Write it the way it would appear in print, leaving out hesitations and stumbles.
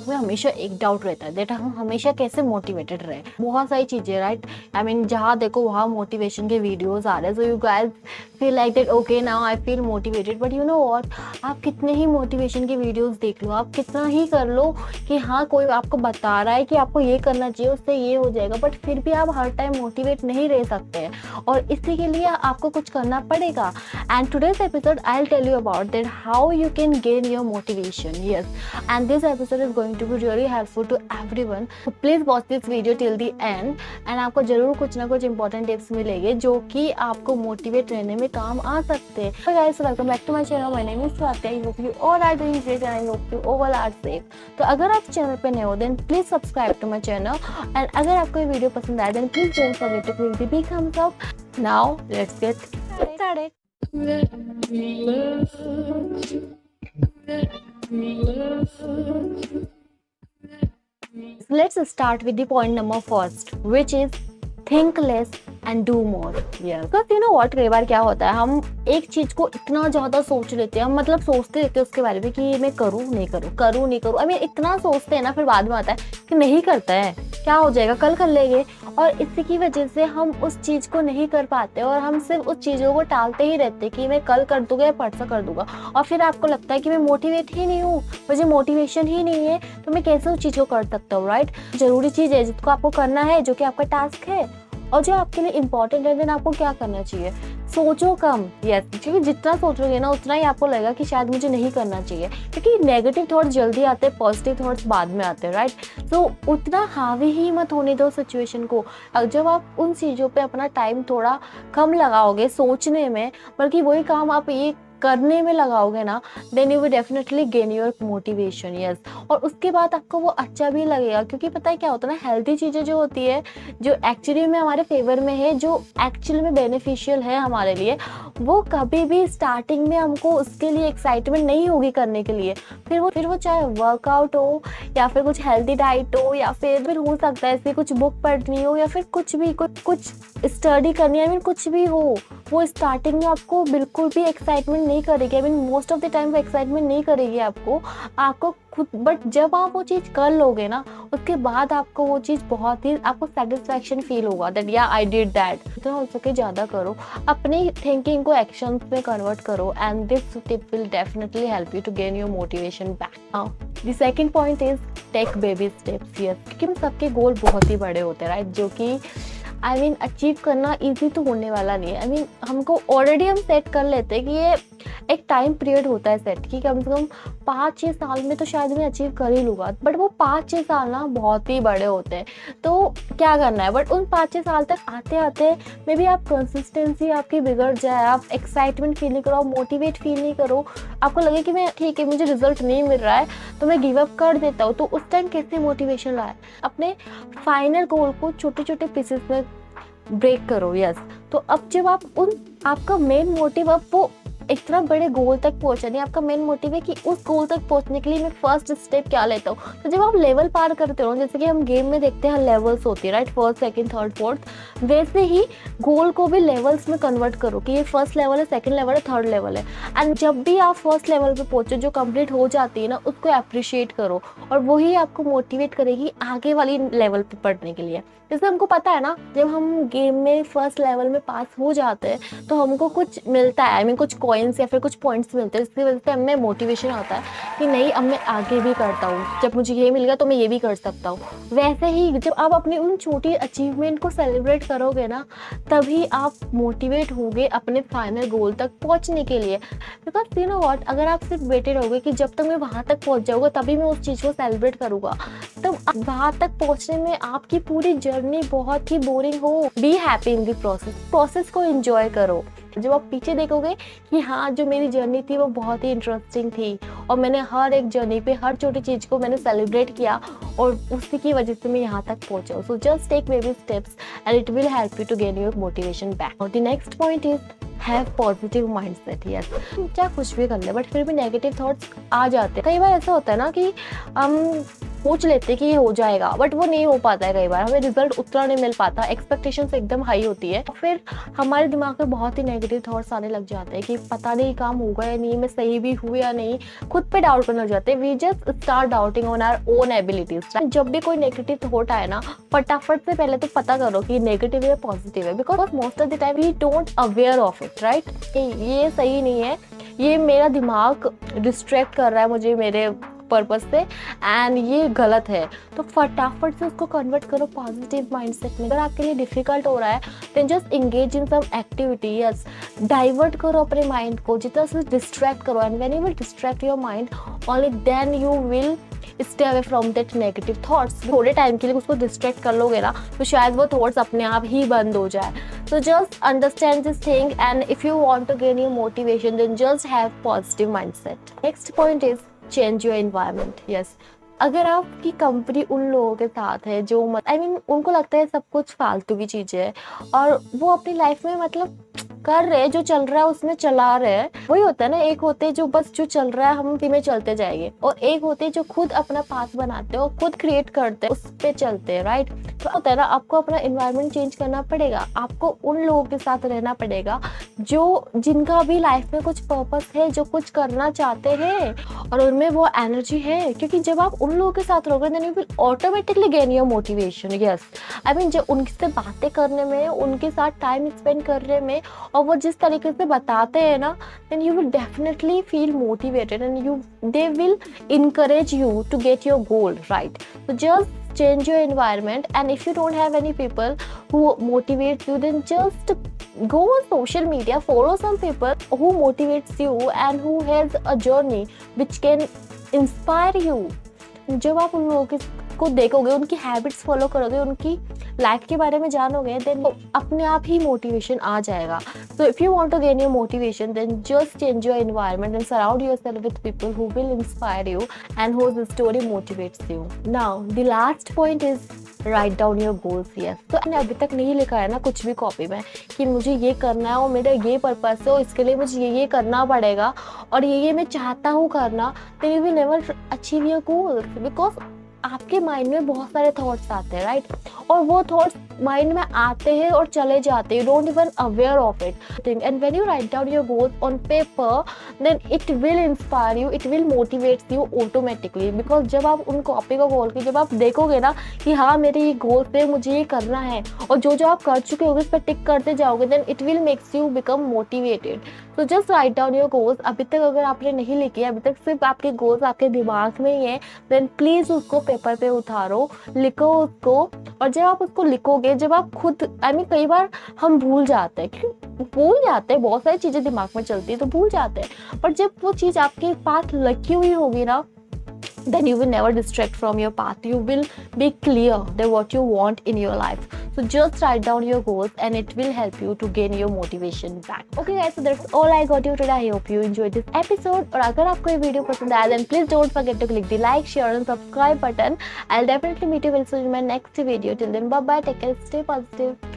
दिमाग में हमेशा एक डाउट रहता है दैट हम हमेशा कैसे मोटिवेटेड रहे। बहुत सारी चीजें, राइट, आई मीन जहाँ देखो वहाँ मोटिवेशन के वीडियोस आ रहे हैं, so you guys feel like that okay now I feel motivated, but you know what, आप कितने ही मोटिवेशन के वीडियोस देख लो, आप कितना ही कर लो कि हाँ कोई आपको बता रहा है कि आपको ये करना चाहिए, उससे ये हो जाएगा, बट फिर भी आप हर टाइम मोटिवेट नहीं रह सकते हैं, और इसी के लिए आपको कुछ करना पड़ेगा। And today's episode I will tell you about that how you can gain your motivation. Yes, and this episode is going to be really helpful to everyone, so please watch this video till the end and आपको जरूर कुछ ना कुछ important tips मिलेंगे जो कि आपको motivate रहने में काम आ सकते हैं। So guys, welcome back to my channel. My name is Swati. I hope you all are doing great and I hope you all are safe. तो अगर आप चैनल पे नए हो then please subscribe to my channel and अगर आपको ये video पसंद आए then please don't forget to click the big thumbs up. Now let's get started. Let's start with the point number first, which is think less and do more. Yes. Because you know what, कई बार क्या होता है, हम एक चीज को इतना ज्यादा सोच लेते हैं, हम मतलब सोचते रहते हैं उसके बारे में कि मैं करूँ नहीं करूँ, करूँ नहीं करूँ, आई मीन इतना सोचते हैं ना, फिर बाद में आता है कि नहीं करता है, क्या हो जाएगा, कल कर लेंगे, और इसी की वजह से हम उस चीज को नहीं कर पाते और हम सिर्फ उस चीजों को टालते ही रहते कि मैं कल कर दूंगा या परसों कर दूंगा, और फिर आपको लगता है कि मैं मोटिवेट ही नहीं हूँ, मुझे मोटिवेशन ही नहीं है, तो मैं कैसे उस चीज को कर सकता हूँ, राइट। जरूरी चीज है जिसको आपको करना है, जो कि आपका टास्क है और जो आपके लिए इम्पोर्टेंट है, देन आपको क्या करना चाहिए, सोचो कम। यस, क्योंकि जितना सोचोगे ना उतना ही आपको लगेगा कि शायद मुझे नहीं करना चाहिए, क्योंकि नेगेटिव थॉट्स जल्दी आते हैं, पॉजिटिव थॉट्स बाद में आते हैं, राइट। तो उतना हावी ही मत होने दो सिचुएशन को। जब आप उन चीज़ों पे अपना टाइम थोड़ा कम लगाओगे सोचने में, बल्कि वही काम आप ये करने में लगाओगे ना, then you will definitely gain your motivation. Yes, और उसके बाद आपको वो अच्छा भी लगेगा, क्योंकि पता है क्या होता है ना, हेल्दी चीज़ें जो होती है, जो एक्चुअली में हमारे फेवर में है, जो एक्चुअली में बेनिफिशियल है हमारे लिए, वो कभी भी स्टार्टिंग में हमको उसके लिए एक्साइटमेंट नहीं होगी करने के लिए। फिर वो चाहे वर्कआउट हो या फिर कुछ हेल्दी डाइट हो या फिर हो सकता है ऐसी कुछ बुक पढ़नी हो या फिर कुछ भी कुछ स्टडी करनी है, आई मीन कुछ भी हो, वो स्टार्टिंग में आपको बिल्कुल भी एक्साइटमेंट नहीं करेगी, I mean most of the time वो एक्साइटमेंट नहीं करेगी आपको खुद, बट जब आप वो चीज़ कर लोगे ना, उसके बाद आपको वो चीज़ बहुत ही आपको सेटिस्फैक्शन फील होगा दैट या आई डिड दैट। जितना हो सके ज़्यादा करो, अपनी थिंकिंग को एक्शंस में कन्वर्ट करो, and this tip will definitely help you to gain your motivation back. Now the second point is take baby steps. Yes, क्योंकि सबके गोल बहुत ही बड़े होते हैं, राइट, जो कि आई मीन अचीव करना इजी तो होने वाला नहीं है। आई मीन हमको ऑलरेडी हम सेट कर लेते हैं कि ये एक टाइम पीरियड होता है सेट कि कम से कम 5-6 साल में तो शायद मैं अचीव कर ही लूँगा, बट वो 5-6 साल ना बहुत ही बड़े होते हैं। तो क्या करना है, बट उन 5-6 साल तक आते आते मे बी आप कंसिस्टेंसी आपकी बिगड़ जाए, आप एक्साइटमेंट फील नहीं करो, आप मोटिवेट फील नहीं करो, आपको लगे कि मैं ठीक है मुझे रिजल्ट नहीं मिल रहा है तो मैं गिव अप कर देता हूँ, तो उस टाइम कैसे मोटिवेशन लाए। अपने फाइनल गोल को छोटे छोटे पीसेस में ब्रेक करो। यस, तो अब जब आप आपका मेन मोटिव अब वो इतना बड़े गोल तक पहुंचा नहीं, आपका मेन मोटिव है कि उस गोल तक पहुंचने के लिए मैं फर्स्ट स्टेप क्या लेता हूँ। तो जब आप लेवल पार करते हो, जैसे कि हम गेम में देखते हैं लेवल्स होती है, right, first second third fourth, वैसे ही गोल को भी लेवल्स में कन्वर्ट करो कि ये फर्स्ट लेवल है, सेकंड लेवल है, थर्ड लेवल है, एंड जब भी आप फर्स्ट लेवल पे पहुंचो जो कंप्लीट हो जाती है ना, उसको अप्रिशिएट करो, और वही आपको मोटिवेट करेगी आगे वाली लेवल पे पढ़ने के लिए। जैसे हमको पता है ना, जब हम गेम में फर्स्ट लेवल में पास हो जाते हैं तो हमको कुछ मिलता है, आई मीन कुछ कॉइन्स या फिर कुछ पॉइंट्स मिलते हैं, जिसकी वजह से हमें मोटिवेशन आता है कि नहीं अब मैं आगे भी करता हूँ, जब मुझे ये मिल गया तो मैं ये भी कर सकता हूँ। वैसे ही जब आप अपनी उन छोटी अचीवमेंट को सेलिब्रेट करोगे ना, तभी आप मोटिवेट होगे अपने फाइनल गोल तक पहुँचने के लिए। बिकॉज यू नो व्हाट, अगर आप सिर्फ वेटे रहोगे कि जब तक मैं वहाँ तक पहुँच जाऊँगा तभी मैं उस चीज़ को सेलिब्रेट करूँगा, तब वहाँ तक पहुँचने में आपकी पूरी जर्नी बहुत ही बोरिंग हो। Be happy in the process को एंजॉय करो। जब आप पीछे देखोगे कि हाँ जो मेरी जर्नी थी वो बहुत ही इंटरेस्टिंग थी और मैंने हर एक जर्नी पे हर छोटी चीज़ को मैंने सेलिब्रेट किया और उसी की वजह से मैं यहाँ तक पहुँचा। So just take baby steps and it will help you to gain your motivation back. The next point is have positive mindset. Yes, चाहे कुछ भी कर ले बट फिर भी नेगेटिव थॉट्स आ जाते हैं। कई बार ऐसा होता है ना कि सोच लेते हैं कि ये हो जाएगा, बट वो नहीं हो पाता है। कई बार हमें रिजल्ट उतना नहीं मिल पाता, एक्सपेक्टेशंस एकदम हाई होती है, फिर हमारे दिमाग में बहुत ही नेगेटिव थॉट्स आने लग जाते हैं कि पता नहीं काम होगा या नहीं, मैं सही भी हूँ या नहीं, खुद पे डाउट करने लग जाते हैं। We just start doubting on our own abilities. जब भी कोई नेगेटिव थॉट आए ना, फटाफट से पहले तो पता करो कि नेगेटिव है पॉजिटिव है, because most of the time we don't aware of it, right. ये सही नहीं है, ये मेरा दिमाग डिस्ट्रैक्ट कर रहा है मुझे मेरे पर्पस से, एंड ये गलत है। तो फटाफट से उसको कन्वर्ट करो पॉजिटिव माइंडसेट में। अगर आपके लिए डिफिकल्ट हो रहा है then just engage in some activity, yes, divert करो अपने माइंड को, जितना से डिस्ट्रैक्ट करो, and when you will distract your mind only then you will stay away from that negative thoughts. थोड़े टाइम के लिए उसको डिस्ट्रैक्ट कर लोगे ना, तो शायद वो थॉट्स अपने आप ही बंद हो जाए। So just understand this thing, and if you want to gain your motivation, then just have positive mindset. Next point is change your environment. Yes, अगर आपकी कंपनी उन लोगों के साथ है जो उनको लगता है सब कुछ फालतू की चीजें है, और वो अपनी लाइफ में मतलब कर रहे हैं, जो चल रहा है उसमें चला रहे हैं। वही होता है ना, एक होते हैं जो बस जो चल रहा है हम उसी में चलते जाएंगे, और एक होते हैं जो खुद अपना पाथ बनाते हैं और खुद क्रिएट करते हैं, उस पे चलते हैं, राइट। तो होता है ना, आपको अपना एनवायरनमेंट चेंज करना पड़ेगा, आपको उन लोगों के साथ रहना पड़ेगा जो जिनका भी लाइफ में कुछ पर्पस है, जो कुछ करना चाहते हैं और उनमें वो एनर्जी है। क्योंकि जब आप उन लोगों के साथ रहोगे then you will automatically gain your motivation. Yes, जब उनसे बातें करने में, उनके साथ टाइम स्पेंड करने में, और वो जिस तरीके से बताते हैं ना, then you will definitely feel motivated and they will encourage you to get your goal, right? So just change your environment, and if you don't have any people who motivate you, then just go on social media, follow some people who motivates you and who has a journey which can inspire you. जब आप उन लोगों को देखोगे, उनकी habits follow करोगे, उनकी life के बारे में जानोगे, देन अपने आप ही मोटिवेशन आ जाएगा। So if you want to gain your motivation, then just change your environment and surround yourself with people who will inspire you and whose story motivates you. Now the last point is write down your goals. Yes, तो मैंने अभी तक नहीं लिखा है ना कुछ भी कॉपी में कि मुझे ये करना है और मेरा ये पर्पस है और इसके लिए मुझे ये करना पड़ेगा और ये मैं चाहता हूँ करना, then you will never achieve your goals, because आपके माइंड में बहुत सारे थॉट्स आते हैं, राइट। और वो थॉट्स माइंड में आते हैं और चले जाते हैं, you don't even aware of it. And when you write down your goals on paper, then it will inspire you, it will motivate you automatically. Because जब आप उन कॉपी को खोल के जब आप देखोगे ना कि हाँ मेरे ये गोल्स है, मुझे ये करना है, और जो आप कर चुके होगे उस पर टिक करते जाओगे, then it will makes you become motivated. तो just write down your goals. अभी तक अगर आपने नहीं लिखे, अभी तक सिर्फ आपके गोल्स आपके दिमाग में ही है, देन प्लीज उसको पेपर पे उतारो, लिखो उसको। और जब आप उसको लिखोगे, जब आप खुद कई बार हम भूल जाते हैं, बहुत सारी चीजें दिमाग में चलती है तो भूल जाते हैं, पर जब वो चीज आपके पास लिखी हुई होगी ना, then you will never distract from your path. You will be clear that what you want in your life. So just write down your goals and it will help you to gain your motivation back. Okay guys, so that's all I got you today. I hope you enjoyed this episode. और अगर आपको ये video पसंद आया then please don't forget to click the like, share and subscribe button. I'll definitely meet you very soon in my next video. Till then, bye bye. Take care. Stay positive.